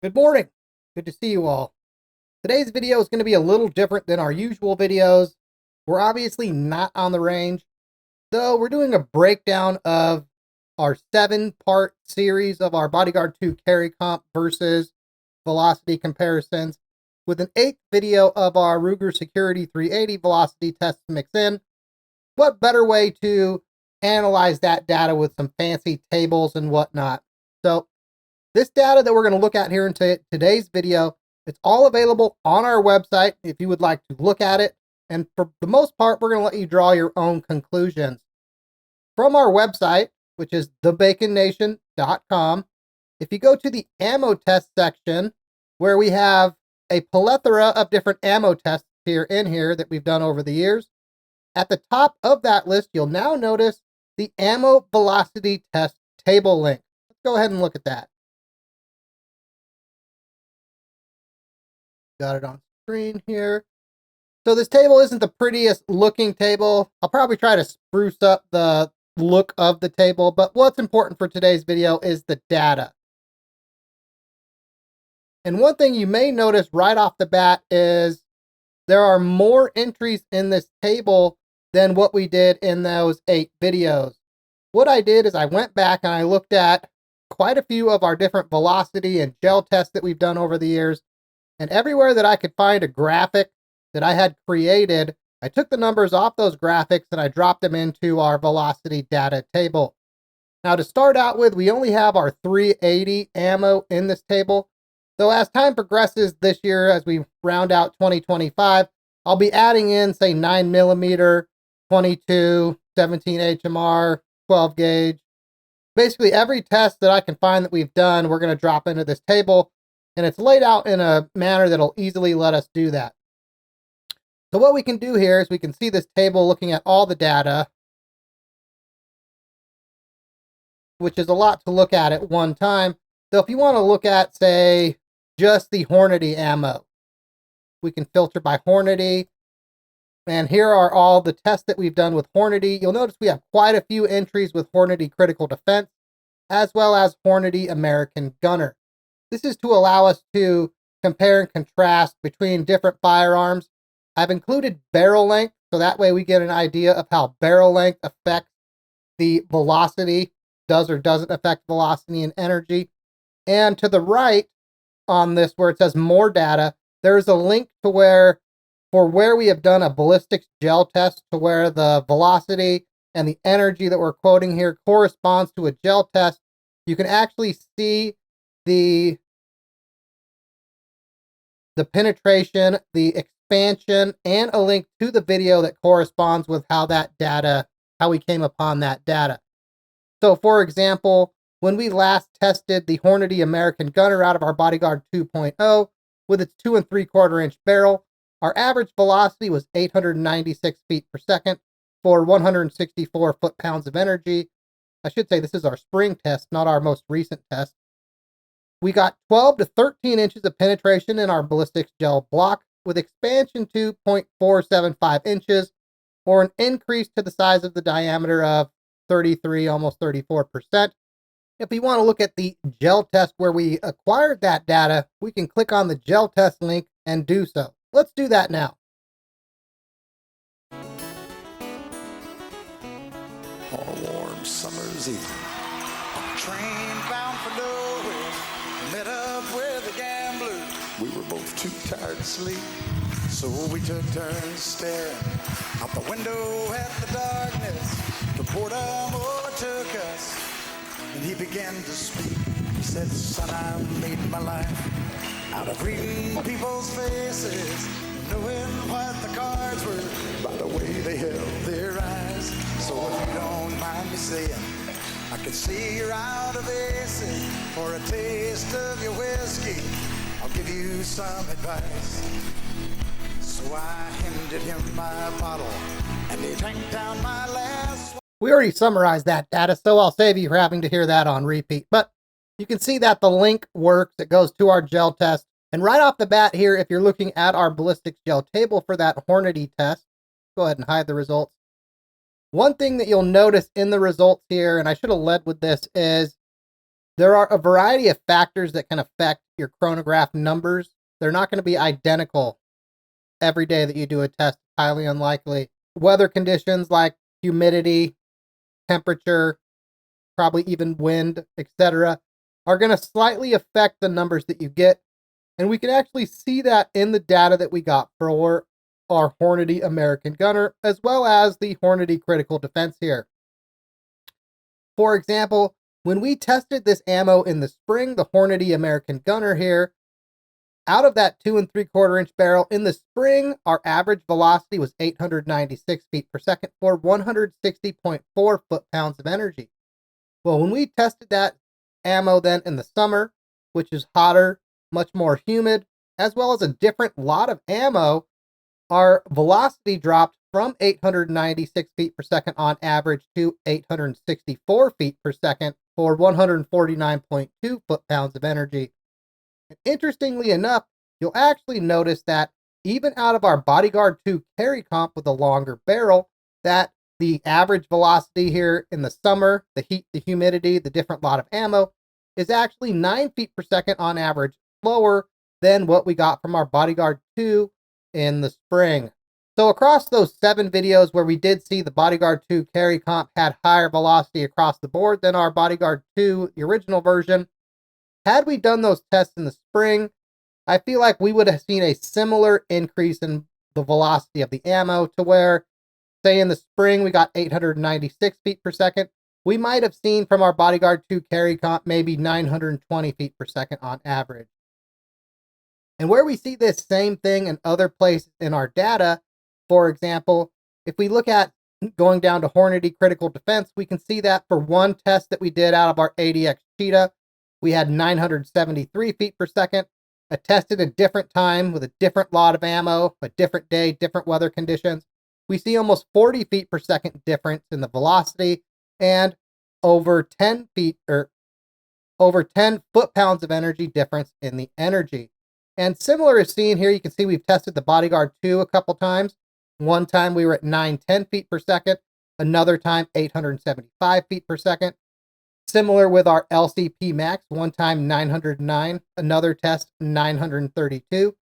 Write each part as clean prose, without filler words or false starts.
Good morning. Good to see you all. Today's video is going to be a little different than our usual videos. We're obviously not on the range, though we're doing a breakdown of our 7-part series of our Bodyguard 2 carry comp versus velocity comparisons, with an 8th video of our Ruger Security 380 velocity test to mix in. What better way to analyze that data with some fancy tables and whatnot? So this data that we're going to look at here in today's video, it's all available on our website if you would like to look at it. And for the most part, we're going to let you draw your own conclusions. From our website, which is TheBaconNation.com, if you go to the ammo test section, where we have a plethora of different ammo tests here that we've done over the years, at the top of that list, you'll now notice the ammo velocity test table link. Let's go ahead and look at that. Got it on screen here. So this table isn't the prettiest looking table. I'll probably try to spruce up the look of the table, but what's important for today's video is the data. And one thing you may notice right off the bat is there are more entries in this table than what we did in those 8 videos. What I did is I went back and I looked at quite a few of our different velocity and gel tests that we've done over the years. And everywhere that I could find a graphic that I had created, I took the numbers off those graphics and I dropped them into our velocity data table. Now to start out with, we only have our 380 ammo in this table. So as time progresses this year, as we round out 2025, I'll be adding in, say, 9mm, 22, 17 HMR, 12 gauge. Basically every test that I can find that we've done, we're going to drop into this table. And it's laid out in a manner that'll easily let us do that. So what we can do here is we can see this table looking at all the data, which is a lot to look at one time. So if you want to look at, say, just the Hornady ammo, we can filter by Hornady. And here are all the tests that we've done with Hornady. You'll notice we have quite a few entries with Hornady Critical Defense, as well as Hornady American Gunner. This is to allow us to compare and contrast between different firearms. I've included barrel length, so that way we get an idea of how barrel length affects the velocity, does or doesn't affect velocity and energy. And to the right on this, where it says more data, there's a link to where we have done a ballistics gel test, to where the velocity and the energy that we're quoting here corresponds to a gel test. You can actually see the penetration, the expansion, and a link to the video that corresponds with how we came upon that data. So for example, when we last tested the Hornady American Gunner out of our Bodyguard 2.0 with its 2 3/4 inch barrel, our average velocity was 896 feet per second for 164 foot-pounds of energy. I should say this is our spring test, not our most recent test. We got 12 to 13 inches of penetration in our ballistics gel block, with expansion to 0.475 inches, or an increase to the size of the diameter of 33, almost 34%. If we want to look at the gel test where we acquired that data, we can click on the gel test link and do so. Let's do that now. On a warm summer's evening, train bound for nowhere, met up with a gambler. We were both too tired to sleep, so we took turns staring out the window at the darkness. The boredom overtook us, and he began to speak. He said, "Son, I made my life out of reading people's faces, knowing what the cards were by the way they held their eyes. So if you don't mind me saying, I can see you're out of aces. For a taste of your whiskey, I'll give you some advice." So I handed him my bottle, and he drank down my last. We already summarized that data, so I'll save you from having to hear that on repeat. But you can see that the link works. It goes to our gel test. And right off the bat here, if you're looking at our ballistics gel table for that Hornady test, go ahead and hide the results. One thing that you'll notice in the results here, and I should have led with this, is There are a variety of factors that can affect your chronograph numbers. They're not going to be identical every day that you do a test, highly unlikely. Weather conditions like humidity, temperature, probably even wind, etc., are going to slightly affect the numbers that you get. And we can actually see that in the data that we got for our Hornady American Gunner, as well as the Hornady Critical Defense here. For example, when we tested this ammo in the spring, the Hornady American Gunner here, out of that 2 3/4 inch barrel in the spring, our average velocity was 896 feet per second for 160.4 foot-pounds of energy. Well, when we tested that ammo then in the summer, which is hotter, much more humid, as well as a different lot of ammo, our velocity dropped from 896 feet per second on average to 864 feet per second for 149.2 foot-pounds of energy. And interestingly enough, you'll actually notice that even out of our Bodyguard 2 carry comp with a longer barrel, that the average velocity here in the summer, the heat, the humidity, the different lot of ammo, is actually 9 feet per second on average slower than what we got from our Bodyguard 2 in the spring. So across those 7 videos where we did see the Bodyguard 2 carry comp had higher velocity across the board than our Bodyguard 2, the original version, had we done those tests in the spring, I feel like we would have seen a similar increase in the velocity of the ammo to where, say in the spring we got 896 feet per second, we might have seen from our Bodyguard 2 carry comp maybe 920 feet per second on average. And where we see this same thing in other places in our data, for example, if we look at going down to Hornady Critical Defense, we can see that for one test that we did out of our ADX Cheetah, we had 973 feet per second, tested a different time with a different lot of ammo, a different day, different weather conditions. We see almost 40 feet per second difference in the velocity and over 10 foot-pounds of energy difference in the energy. And similar is seen here. You can see we've tested the Bodyguard 2 a couple times. One time we were at 910 feet per second, another time 875 feet per second. Similar with our LCP Max, one time 909, another test 932.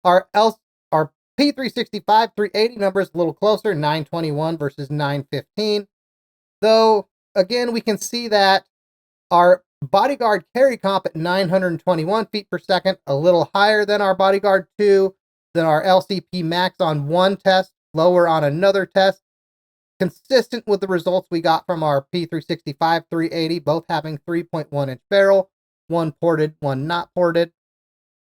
Our P365 380 number is a little closer, 921 versus 915. Though, again, we can see that our Bodyguard carry comp at 921 feet per second, a little higher than our Bodyguard 2, than our LCP Max on one test, lower on another test. Consistent with the results we got from our P365 380, both having 3.1 inch barrel, one ported, one not ported.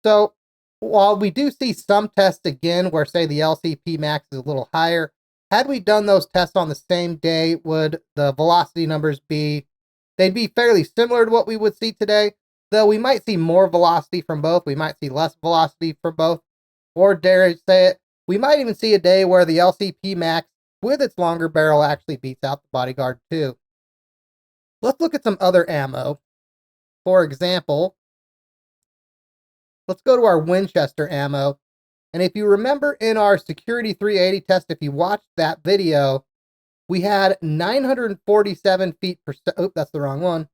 So while we do see some tests again where, say, the LCP Max is a little higher, had we done those tests on the same day, would the velocity numbers be, they'd be fairly similar to what we would see today, though we might see more velocity from both, we might see less velocity from both, or dare I say it, we might even see a day where the LCP Max with its longer barrel actually beats out the Bodyguard 2. Let's look at some other ammo. For example, let's go to our Winchester ammo. And if you remember in our Security 380 test, if you watched that video, we had 947 feet per second. Oh, that's the wrong one.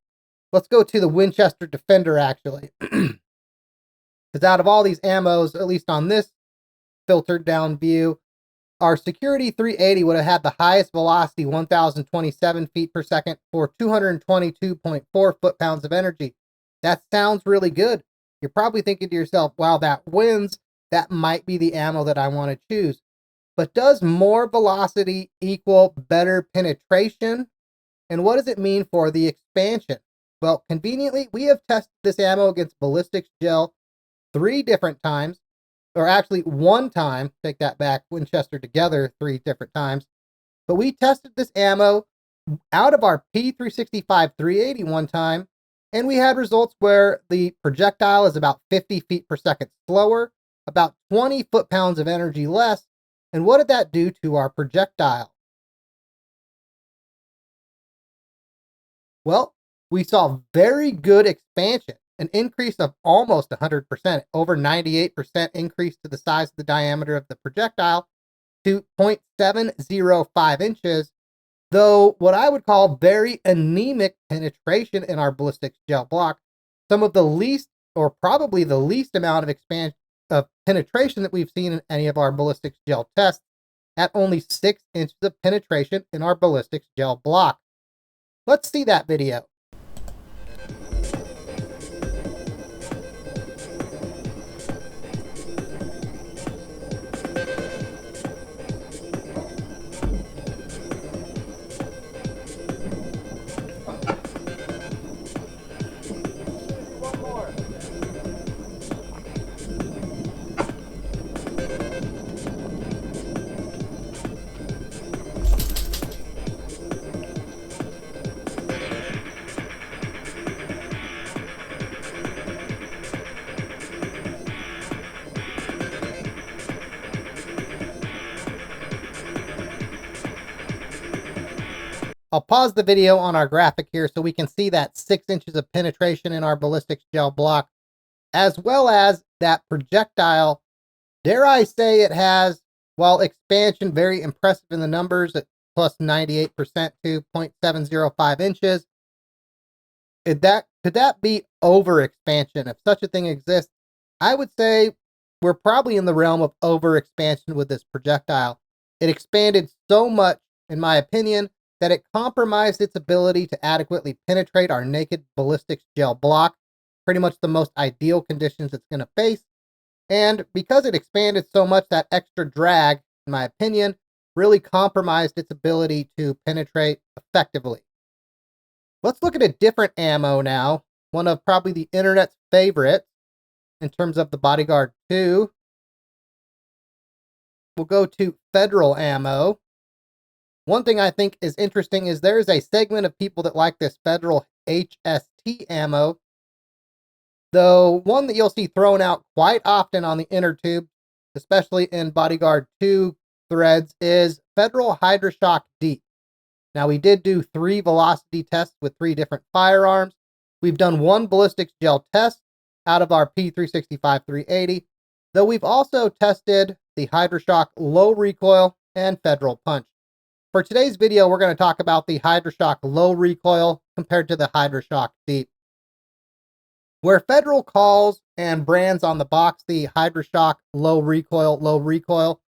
Let's go to the Winchester Defender, actually. Because out of all these ammos, at least on this filtered down view, our Security 380 would have had the highest velocity, 1,027 feet per second, for 222.4 foot-pounds of energy. That sounds really good. You're probably thinking to yourself, wow, that wins. That might be the ammo that I want to choose. But does more velocity equal better penetration? And what does it mean for the expansion? Well, conveniently, we have tested this ammo against ballistics gel 3 different times. Or actually one time, take that back, Winchester together 3 different times. But we tested this ammo out of our P365 380 one time, and we had results where the projectile is about 50 feet per second slower, about 20 foot-pounds of energy less. And what did that do to our projectile? Well, we saw very good expansion. An increase of almost 100%, over 98% increase to the size of the diameter of the projectile to 0.705 inches, though what I would call very anemic penetration in our ballistics gel block, some of the least, or probably the least amount of expansion of penetration that we've seen in any of our ballistics gel tests, at only 6 inches of penetration in our ballistics gel block. Let's see that video. I'll pause the video on our graphic here so we can see that 6 inches of penetration in our ballistics gel block, as well as that projectile. Dare I say it has, while expansion very impressive in the numbers at plus 98% to 0.705 inches. Could that be over expansion? If such a thing exists, I would say we're probably in the realm of over expansion with this projectile. It expanded so much, in my opinion, that it compromised its ability to adequately penetrate our naked ballistics gel block, pretty much the most ideal conditions it's going to face. And because it expanded so much, that extra drag, in my opinion, really compromised its ability to penetrate effectively. Let's look at a different ammo now, one of probably the internet's favorites in terms of the Bodyguard 2. We'll go to Federal ammo. One thing I think is interesting is there's a segment of people that like this Federal HST ammo, though one that you'll see thrown out quite often on the inner tube, especially in Bodyguard 2 threads, is Federal Hydra-Shok Deep. Now, we did do 3 velocity tests with 3 different firearms. We've done 1 ballistics gel test out of our P365 380, though we've also tested the Hydra-Shok low recoil and Federal punch. For today's video, we're going to talk about the Hydra-Shok low recoil compared to the Hydra-Shok deep. Where Federal calls and brands on the box the Hydra-Shok low recoil,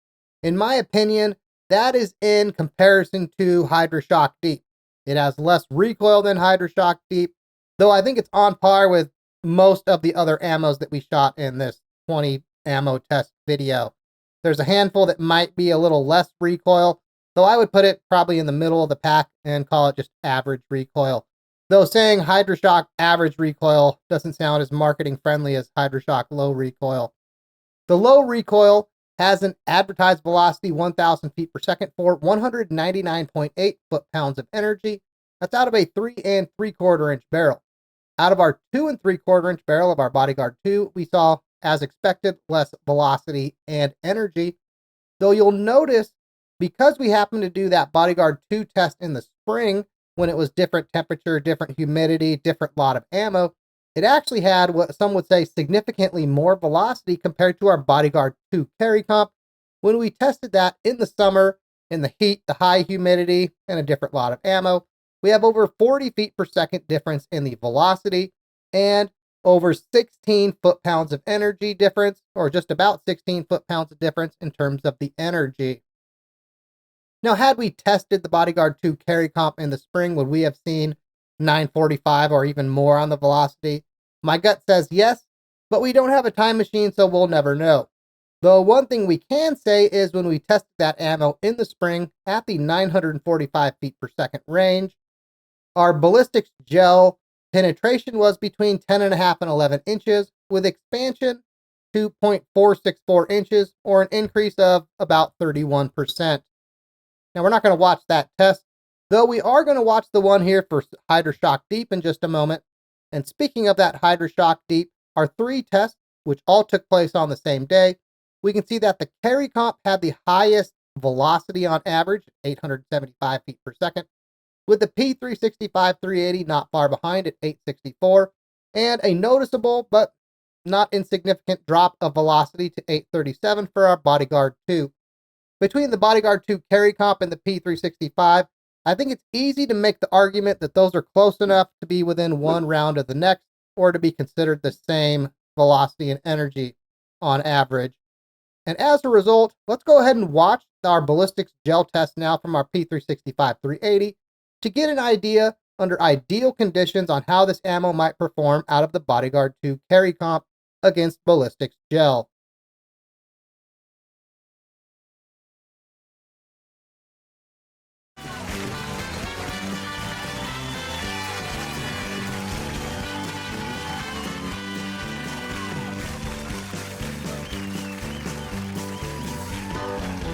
in my opinion, that is in comparison to Hydra-Shok deep. It has less recoil than Hydra-Shok deep, though I think it's on par with most of the other ammos that we shot in this 20 ammo test video. There's a handful that might be a little less recoil, though I would put it probably in the middle of the pack and call it just average recoil. Though saying Hydra-Shok average recoil doesn't sound as marketing friendly as Hydra-Shok low recoil. The low recoil has an advertised velocity 1,000 feet per second for 199.8 foot-pounds of energy. That's out of a 3 3/4 inch barrel. Out of our 2 3/4 inch barrel of our Bodyguard 2, we saw, as expected, less velocity and energy. Though you'll notice, because we happened to do that Bodyguard 2 test in the spring, when it was different temperature, different humidity, different lot of ammo, it actually had what some would say significantly more velocity compared to our Bodyguard 2 carry comp when we tested that in the summer, in the heat, the high humidity, and a different lot of ammo. We have over 40 feet per second difference in the velocity and over 16 foot-pounds of energy difference, or just about 16 foot-pounds of difference in terms of the energy. Now, had we tested the Bodyguard 2 carry comp in the spring, would we have seen 945 or even more on the velocity? My gut says yes, but we don't have a time machine, so we'll never know. Though one thing we can say is when we tested that ammo in the spring at the 945 feet per second range, our ballistics gel penetration was between 10.5 and 11 inches, with expansion to 0.464 inches, or an increase of about 31%. Now, we're not going to watch that test, though we are going to watch the one here for Hydra-Shok Deep in just a moment. And speaking of that Hydra-Shok Deep, our 3 tests, which all took place on the same day, we can see that the carry comp had the highest velocity on average, 875 feet per second, with the P365 380 not far behind at 864, and a noticeable but not insignificant drop of velocity to 837 for our Bodyguard 2. Between the Bodyguard 2 carry comp and the P365, I think it's easy to make the argument that those are close enough to be within one round of the next, or to be considered the same velocity and energy on average. And as a result, let's go ahead and watch our ballistics gel test now from our P365 380 to get an idea under ideal conditions on how this ammo might perform out of the Bodyguard 2 carry comp against ballistics gel.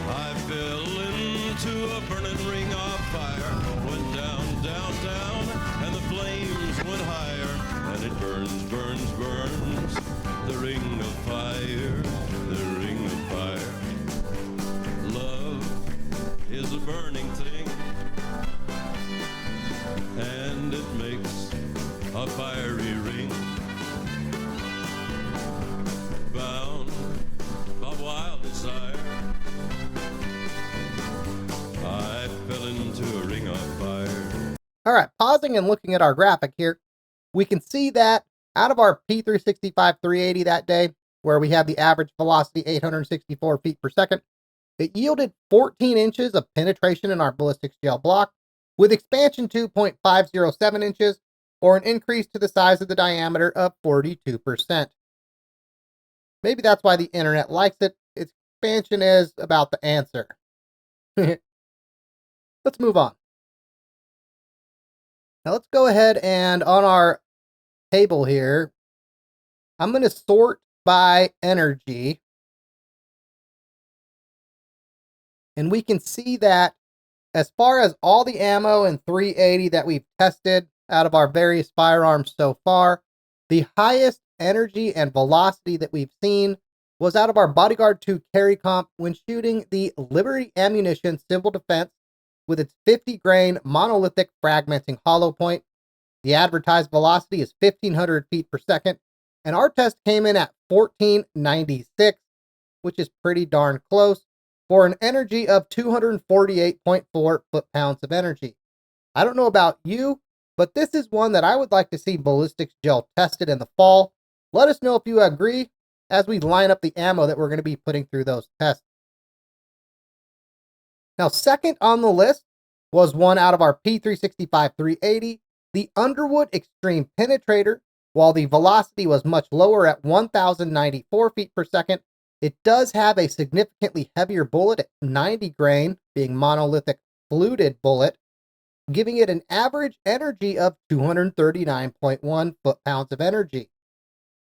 I fell into a burning ring of fire, went down, down, down, and the flames went higher, and it burns, burns, burns, the ring of fire, the ring of fire. Love is a burning thing, and it makes a fiery ring, bound by wild desire. I fell into a ring of fire. All right, pausing and looking at our graphic here, we can see that out of our P365 380 that day, where we have the average velocity 864 feet per second, it yielded 14 inches of penetration in our ballistics gel block, with expansion 2.507 inches, or an increase to the size of the diameter of 42%. Maybe that's why the internet likes it. Its expansion is about the answer. Let's move on. Now let's go ahead and on our table here, I'm going to sort by energy. And we can see that as far as all the ammo in 380 that we've tested out of our various firearms so far, the highest energy and velocity that we've seen was out of our Bodyguard 2 carry comp when shooting the Liberty Ammunition Civil Defense with its 50 grain monolithic fragmenting hollow point. The advertised velocity is 1,500 feet per second, and our test came in at 1496, which is pretty darn close, for an energy of 248.4 foot-pounds of energy. I don't know about you, but this is one that I would like to see ballistics gel tested in the fall. Let us know if you agree as we line up the ammo that we're going to be putting through those tests. Now, second on the list was one out of our P365 380, the Underwood Extreme Penetrator. While the velocity was much lower at 1,094 feet per second, it does have a significantly heavier bullet at 90 grain, being monolithic fluted bullet, giving it an average energy of 239.1 foot-pounds of energy.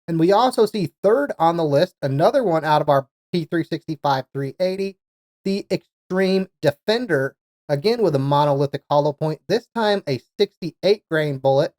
And we also see third on the list, another one out of our P365 380, the Extreme Defender, again with a monolithic hollow point, this time a 68 grain bullet.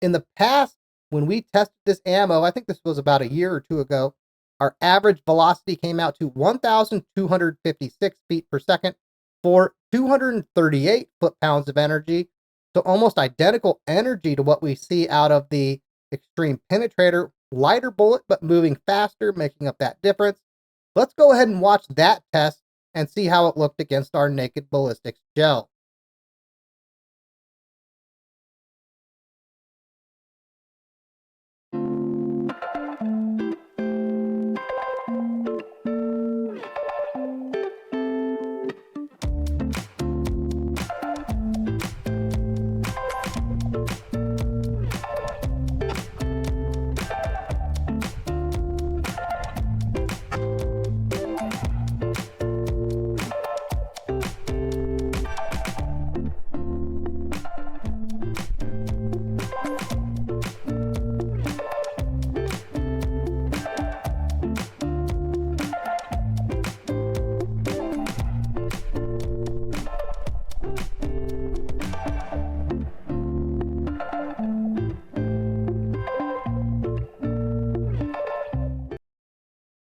In the past, when we tested this ammo, I think this was about a year or two ago, our average velocity came out to 1,256 feet per second for 238 foot-pounds of energy. So almost identical energy to what we see out of the Extreme Penetrator. Lighter bullet, but moving faster, making up that difference. Let's go ahead and watch that test and see how it looked against our naked ballistics gel.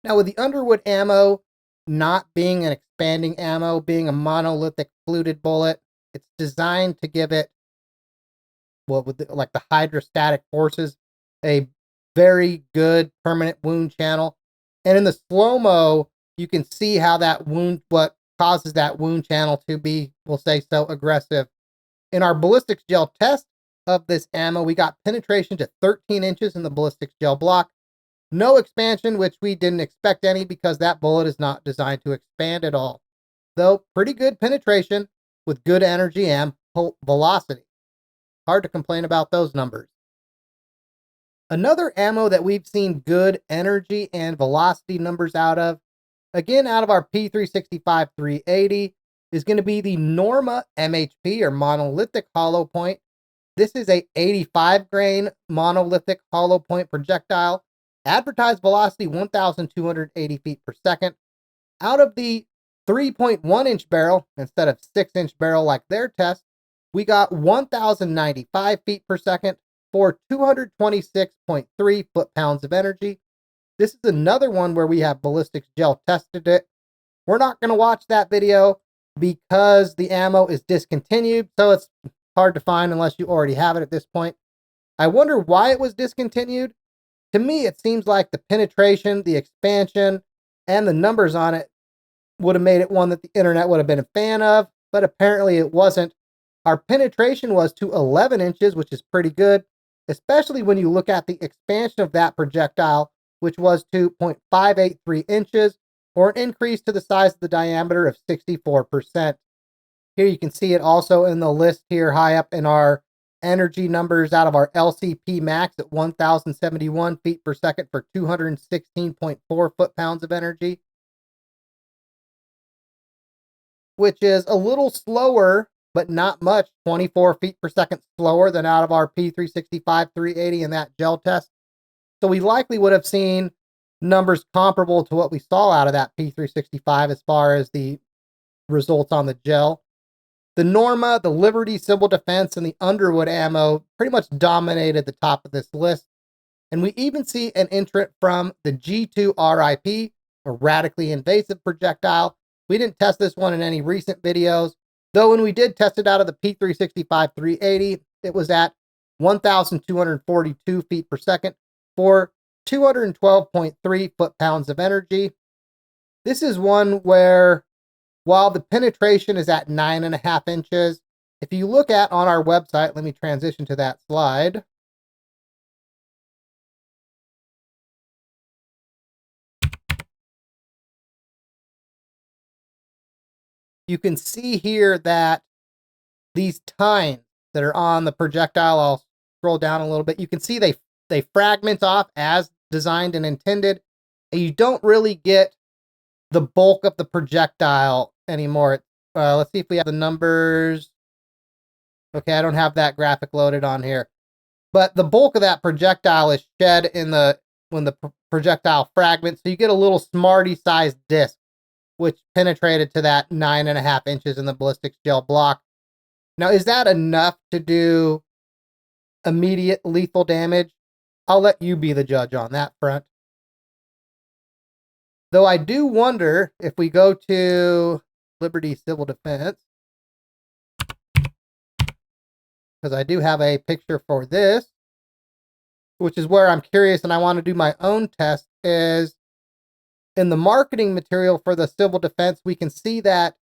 Now, with the Underwood ammo not being an expanding ammo, being a monolithic fluted bullet, it's designed to give it, well, with like the hydrostatic forces, a very good permanent wound channel. And in the slow-mo, you can see how that wound, what causes that wound channel to be, we'll say, so aggressive. In our ballistics gel test of this ammo, we got penetration to 13 inches in the ballistics gel block. No expansion, which we didn't expect any because that bullet is not designed to expand at all. Though pretty good penetration with good energy and velocity. Hard to complain about those numbers. Another ammo that we've seen good energy and velocity numbers out of, again out of our P365 380, is going to be the Norma MHP, or monolithic hollow point. This is a 85 grain monolithic hollow point projectile. Advertised velocity 1,280 feet per second. Out of the 3.1 inch barrel instead of 6 inch barrel like their test, we got 1,095 feet per second for 226.3 foot-pounds of energy. This is another one where we have ballistics gel tested it. We're not going to watch that video because the ammo is discontinued, so it's hard to find unless you already have it at this point. I wonder why it was discontinued. To me, it seems like the penetration, the expansion, and the numbers on it would have made it one that the internet would have been a fan of, but apparently it wasn't. Our penetration was to 11 inches, which is pretty good, especially when you look at the expansion of that projectile, which was to 0.583 inches, or an increase to the size of the diameter of 64%. Here you can see it also in the list here high up in our energy numbers out of our LCP max at 1,071 feet per second for 216.4 foot-pounds of energy, which is a little slower, but not much, 24 feet per second slower than out of our P365 380 in that gel test. So we likely would have seen numbers comparable to what we saw out of that P365 as far as the results on the gel. The Norma, the Liberty Civil Defense, and the Underwood ammo pretty much dominated the top of this list. And we even see an entrant from the G2 RIP, a radically invasive projectile. We didn't test this one in any recent videos, though when we did test it out of the P365 380, it was at 1,242 feet per second for 212.3 foot-pounds of energy. This is one where, while the penetration is at 9.5 inches, if you look at on our website, let me transition to that slide. You can see here that these tines that are on the projectile, I'll scroll down a little bit. You can see they fragment off as designed and intended, and you don't really get the bulk of the projectile anymore. Let's see if we have the numbers. Okay, I don't have that graphic loaded on here. But the bulk of that projectile is shed when the projectile fragments, so you get a little Smartie-sized disc, which penetrated to that 9.5 inches in the ballistics gel block. Now, is that enough to do immediate lethal damage? I'll let you be the judge on that front. Though I do wonder if we go to Liberty Civil Defense, because I do have a picture for this, which is where I'm curious and I want to do my own test, is in the marketing material for the Civil Defense, we can see that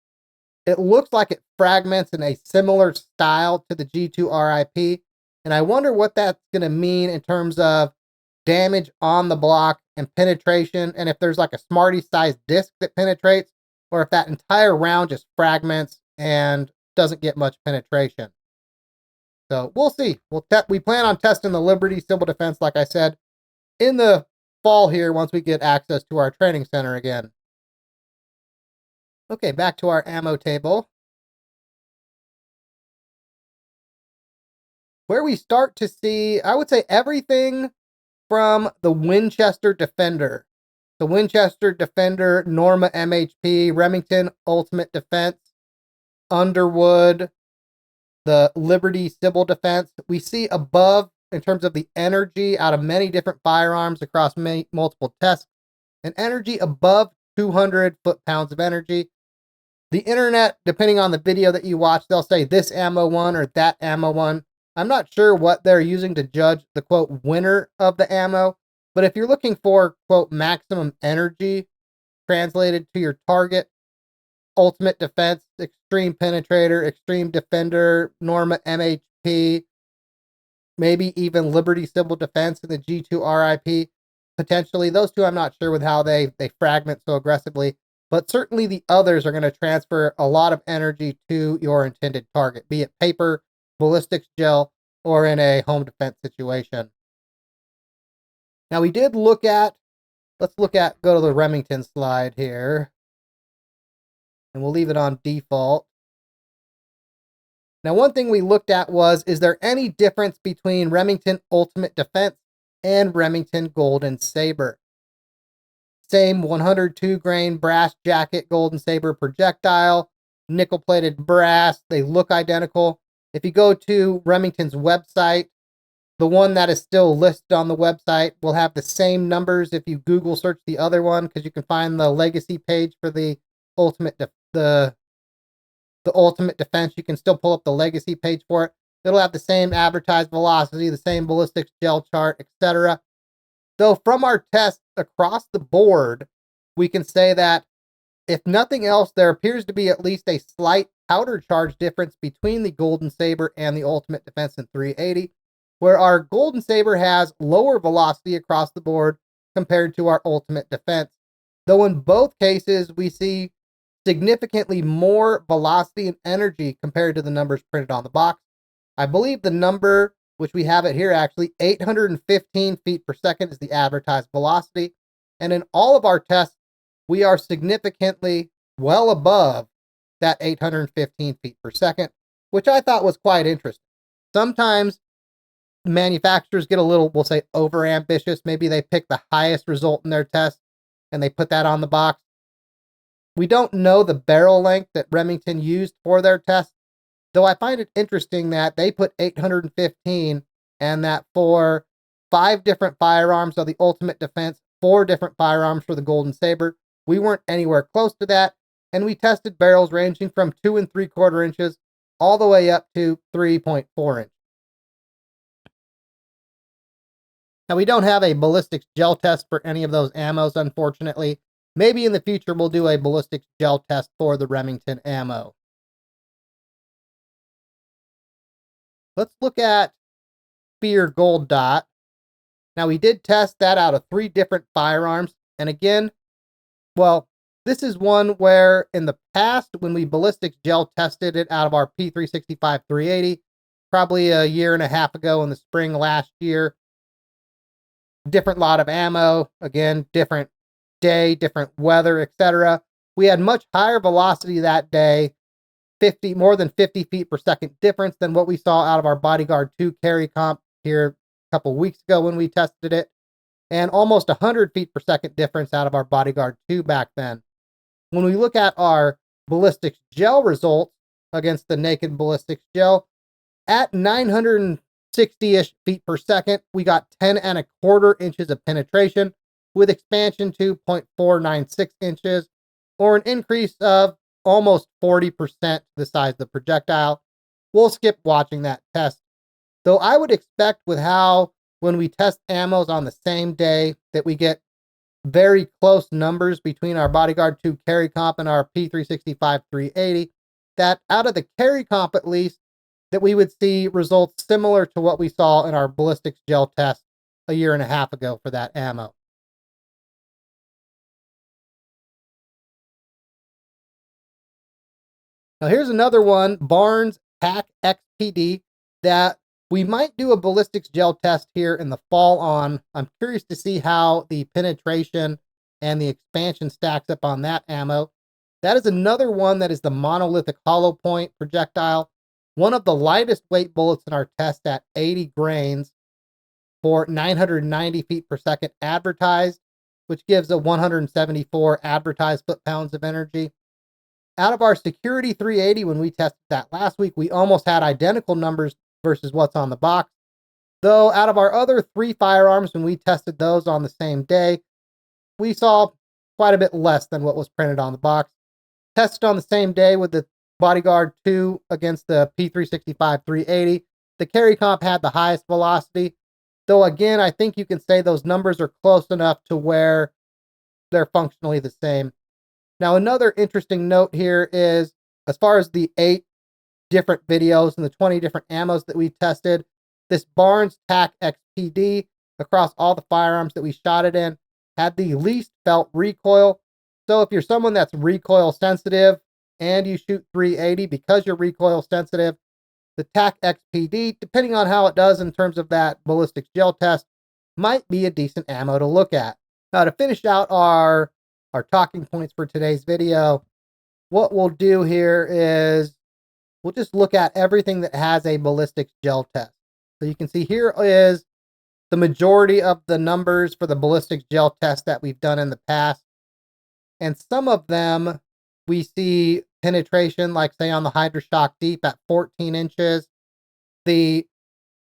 it looks like it fragments in a similar style to the G2 RIP. And I wonder what that's going to mean in terms of damage on the block and penetration, and if there's like a Smartie-sized disc that penetrates, or if that entire round just fragments and doesn't get much penetration. So we'll see. We plan on testing the Liberty Civil Defense, like I said, in the fall here once we get access to our training center again. Okay, back to our ammo table, where we start to see, I would say, everything from the Winchester Defender. The Winchester Defender, Norma MHP, Remington Ultimate Defense, Underwood, the Liberty Civil Defense. We see above, in terms of the energy out of many different firearms across multiple tests, an energy above 200 foot-pounds of energy. The internet, depending on the video that you watch, they'll say this ammo one or that ammo one. I'm not sure what they're using to judge the, quote, winner of the ammo, but if you're looking for, quote, maximum energy translated to your target, Ultimate Defense, Extreme Penetrator, Extreme Defender, Norma MHP, maybe even Liberty Civil Defense and the G2 RIP. Potentially, those two I'm not sure with how they fragment so aggressively, but certainly the others are going to transfer a lot of energy to your intended target, be it paper, ballistics gel, or in a home defense situation. Now we did look at, go to the Remington slide here, and we'll leave it on default. Now one thing we looked at was, is there any difference between Remington Ultimate Defense and Remington Golden Saber? Same 102 grain brass jacket Golden Saber projectile, nickel plated brass, they look identical. If you go to Remington's website, the one that is still listed on the website will have the same numbers if you Google search the other one, because you can find the legacy page for the Ultimate Ultimate Defense. You can still pull up the legacy page for it. It'll have the same advertised velocity, the same ballistics gel chart, etc. Though from our tests across the board, we can say that if nothing else, there appears to be at least a slight powder charge difference between the Golden Saber and the Ultimate Defense in 380, where our Golden Saber has lower velocity across the board compared to our Ultimate Defense. Though in both cases, we see significantly more velocity and energy compared to the numbers printed on the box. I believe the number, which we have it here actually, 815 feet per second is the advertised velocity. And in all of our tests, we are significantly well above that 815 feet per second, which I thought was quite interesting. Sometimes manufacturers get a little, we'll say, over ambitious. Maybe they pick the highest result in their test and they put that on the box. We don't know the barrel length that Remington used for their test, though I find it interesting that they put 815 and that for 5 different firearms of the Ultimate Defense, 4 different firearms for the Golden Saber, we weren't anywhere close to that, and we tested barrels ranging from 2 3/4 inches all the way up to 3.4 inches. Now, we don't have a ballistics gel test for any of those ammos, unfortunately. Maybe in the future we'll do a ballistics gel test for the Remington ammo. Let's look at Spear Gold Dot. Now, we did test that out of 3 different firearms. And again, well, this is one where in the past, when we ballistics gel tested it out of our P365 380, probably a year and a half ago in the spring last year, different lot of ammo, again, different day, different weather, etc. We had much higher velocity that day, more than 50 feet per second difference than what we saw out of our Bodyguard 2 carry comp here a couple weeks ago when we tested it, and almost 100 feet per second difference out of our Bodyguard 2 back then. When we look at our ballistics gel results against the naked ballistics gel, at 960-ish feet per second, we got 10 1/4 inches of penetration, with expansion to 0.496 inches, or an increase of almost 40% the size of the projectile. We'll skip watching that test, though I would expect with how, when we test ammos on the same day, that we get very close numbers between our Bodyguard 2 carry comp and our P365 380, that out of the carry comp at least, that we would see results similar to what we saw in our ballistics gel test a year and a half ago for that ammo. Now here's another one, Barnes Pack XPD, that we might do a ballistics gel test here in the fall on. I'm curious to see how the penetration and the expansion stacks up on that ammo. That is another one that is the monolithic hollow point projectile, one of the lightest weight bullets in our test at 80 grains for 990 feet per second advertised, which gives a 174 advertised foot-pounds of energy. Out of our Security 380, when we tested that last week, we almost had identical numbers versus what's on the box. Though out of our other 3 firearms, when we tested those on the same day, we saw quite a bit less than what was printed on the box. Tested on the same day with the Bodyguard 2 against the P365 380, the carry comp had the highest velocity. Though again, I think you can say those numbers are close enough to where they're functionally the same. Now, another interesting note here is, as far as the 8 different videos and the 20 different ammos that we tested, this Barnes TAC XPD across all the firearms that we shot it in had the least felt recoil. So if you're someone that's recoil sensitive and you shoot 380 because you're recoil sensitive, the TAC XPD, depending on how it does in terms of that ballistics gel test, might be a decent ammo to look at. Now, to finish out our talking points for today's video, what we'll do here is we'll just look at everything that has a ballistics gel test. So you can see here is the majority of the numbers for the ballistics gel test that we've done in the past. And some of them we see penetration, like say on the Hydra-Shok Deep at 14 inches. The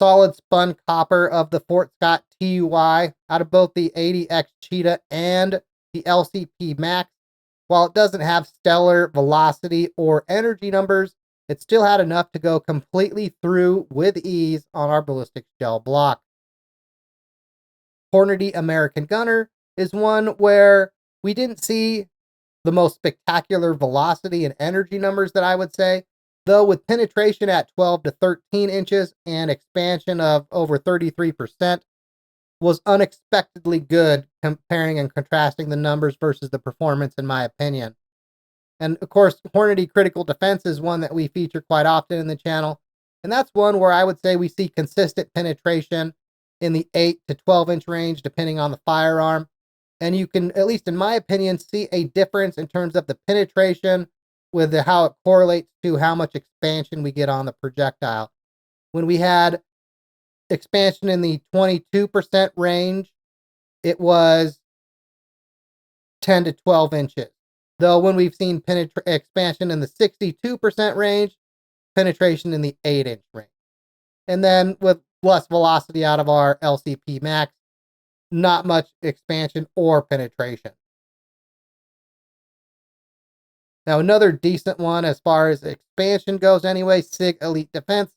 solid spun copper of the Fort Scott TUI out of both the 80X Cheetah and the LCP Max. While it doesn't have stellar velocity or energy numbers, it still had enough to go completely through with ease on our ballistics gel block. Hornady American Gunner is one where we didn't see the most spectacular velocity and energy numbers that I would say, though with penetration at 12 to 13 inches and expansion of over 33%, was unexpectedly good comparing and contrasting the numbers versus the performance, in my opinion. And of course, Hornady Critical Defense is one that we feature quite often in the channel. And that's one where I would say we see consistent penetration in the 8 to 12 inch range, depending on the firearm. And you can, at least in my opinion, see a difference in terms of the penetration with how it correlates to how much expansion we get on the projectile. When we had expansion in the 22% range, it was 10 to 12 inches. Though when we've seen expansion in the 62% range, penetration in the 8-inch range. And then with less velocity out of our LCP Max, not much expansion or penetration. Now, another decent one as far as expansion goes anyway, SIG Elite Defense.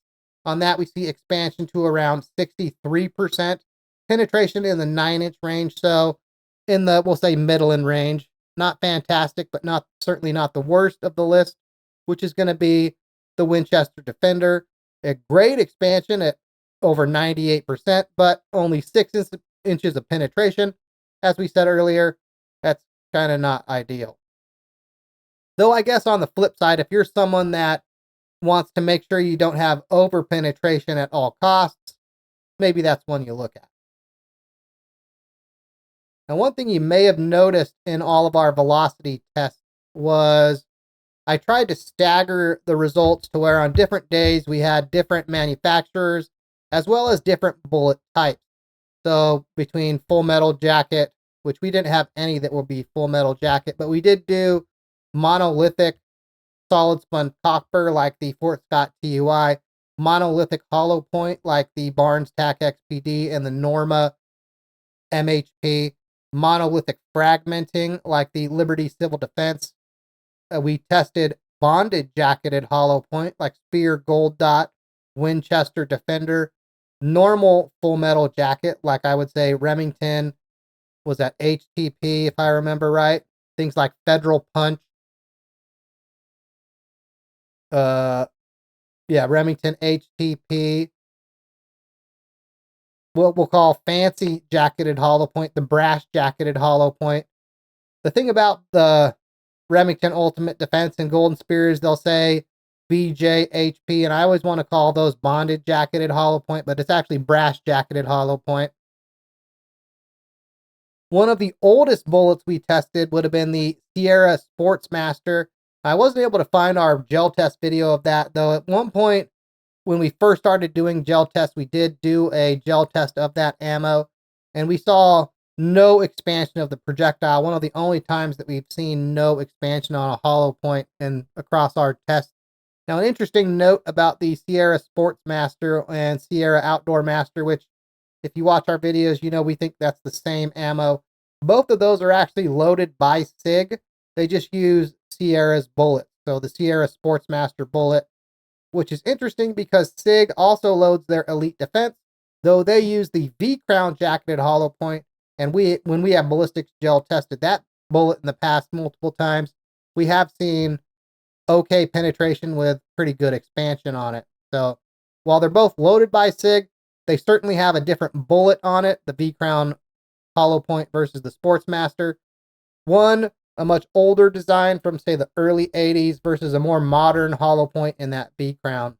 On that, we see expansion to around 63%. Penetration in the 9-inch range, so in the, we'll say, middle-in range. Not fantastic, but certainly not the worst of the list, which is going to be the Winchester Defender. A great expansion at over 98%, but only 6 inches of penetration. As we said earlier, that's kind of not ideal. Though I guess on the flip side, if you're someone that wants to make sure you don't have over penetration at all costs, maybe that's one you look at. Now, one thing you may have noticed in all of our velocity tests was I tried to stagger the results to where on different days we had different manufacturers as well as different bullet types. So between full metal jacket, which we didn't have any that would be full metal jacket, but we did do monolithic solid spun copper like the Fort Scott TUI, monolithic hollow point like the Barnes TAC XPD and the Norma MHP, monolithic fragmenting like the Liberty Civil Defense. We tested bonded jacketed hollow point like Spear Gold Dot, Winchester Defender, normal full metal jacket like I would say Remington was at HTP if I remember right. Things like Federal Punch. Remington HTP. What we'll call fancy jacketed hollow point, the brass jacketed hollow point. The thing about the Remington Ultimate Defense and Golden Spears, they'll say BJHP, and I always want to call those bonded jacketed hollow point, but it's actually brass jacketed hollow point. One of the oldest bullets we tested would have been the Sierra Sportsmaster. I wasn't able to find our gel test video of that, though at one point when we first started doing gel tests, we did do a gel test of that ammo, and we saw no expansion of the projectile. One of the only times that we've seen no expansion on a hollow point and across our tests. Now, an interesting note about the Sierra Sportsmaster and Sierra Outdoor Master, which if you watch our videos, you know we think that's the same ammo. Both of those are actually loaded by SIG. They just use Sierra's bullet. So the Sierra Sportsmaster bullet, which is interesting because SIG also loads their Elite Defense, though they use the V-Crown jacketed hollow point. And when we have ballistics gel tested that bullet in the past multiple times, we have seen okay penetration with pretty good expansion on it. So while they're both loaded by SIG, they certainly have a different bullet on it, the V-Crown hollow point versus the Sportsmaster. One, a much older design from, say, the early 80s versus a more modern hollow point in that V-Crown.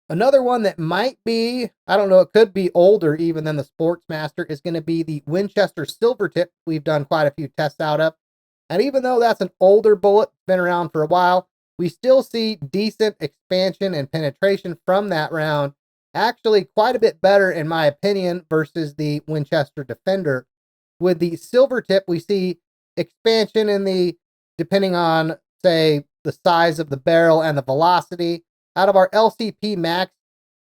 Another one that might be, I don't know, it could be older even than the Sportsmaster is going to be the Winchester Silvertip. We've done quite a few tests out of. And even though that's an older bullet, been around for a while, we still see decent expansion and penetration from that round. Actually, quite a bit better, in my opinion, versus the Winchester Defender. With the Silvertip, we see expansion in the, depending on, say, the size of the barrel and the velocity. Out of our LCP max,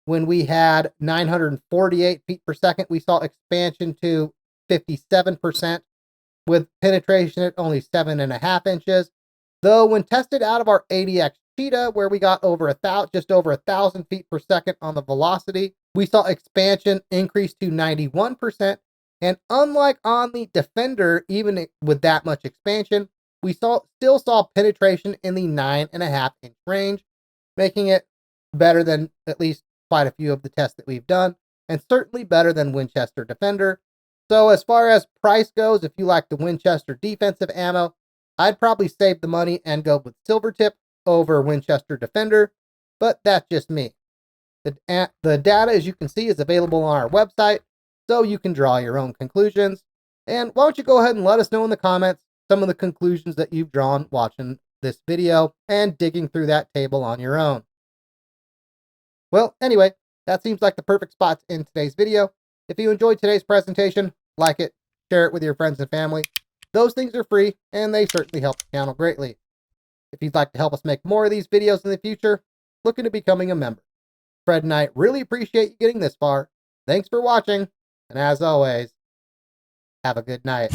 when we had 948 feet per second, we saw expansion to 57%, with penetration at only 7.5 inches. Though when tested out of our ADX Cheetah, where we got just over 1,000 feet per second on the velocity, we saw expansion increase to 91%. And unlike on the Defender, even with that much expansion, we still saw penetration in the 9.5 inch range, making it better than at least quite a few of the tests that we've done, and certainly better than Winchester Defender. So as far as price goes, if you like the Winchester defensive ammo, I'd probably save the money and go with Silvertip over Winchester Defender, but that's just me. The data, as you can see, is available on our website, so you can draw your own conclusions. And why don't you go ahead and let us know in the comments some of the conclusions that you've drawn watching this video and digging through that table on your own. Well, anyway, that seems like the perfect spot to end today's video. If you enjoyed today's presentation, like it, share it with your friends and family. Those things are free, and they certainly help the channel greatly. If you'd like to help us make more of these videos in the future, look into becoming a member. Fred and I really appreciate you getting this far. Thanks for watching, and as always, have a good night.